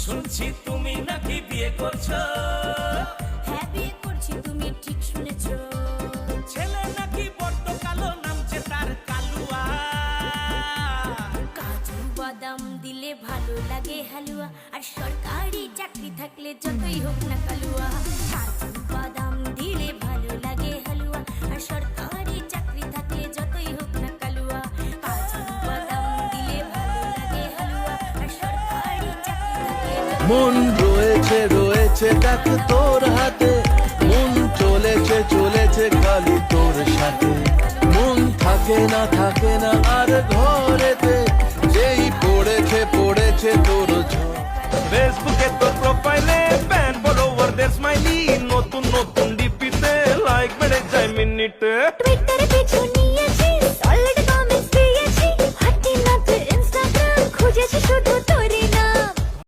শুনছি তুমি নাকি বিয়ে করছো। হ্যাঁ বিয়ে করছি, তুমি ঠিক শুনেছো। ছেলে নাকি বড্ড কালো, নামছে তার কালুয়া। কাজু বাদাম দিলে ভালো লাগে হালুয়া, আর সরকারি চাকরি থাকলে যতই হোক না কালুয়া। কাজু বাদাম দিলে ভালো লাগে হালুয়া, আর সরকারি চাকরি থাকলে যতই হোক না কালুয়া। কাজু বাদাম দিলে ভালো লাগে হালুয়া, আর সরকারি চাকরি থাকলে মন রয়েছে রয়েছে দেখ তোর হাতে, মন চলেছে চলেছে খালি তোর সাথে। মন থাকে না আর ঘরেতে, যেই পড়েছে পড়েছে তোর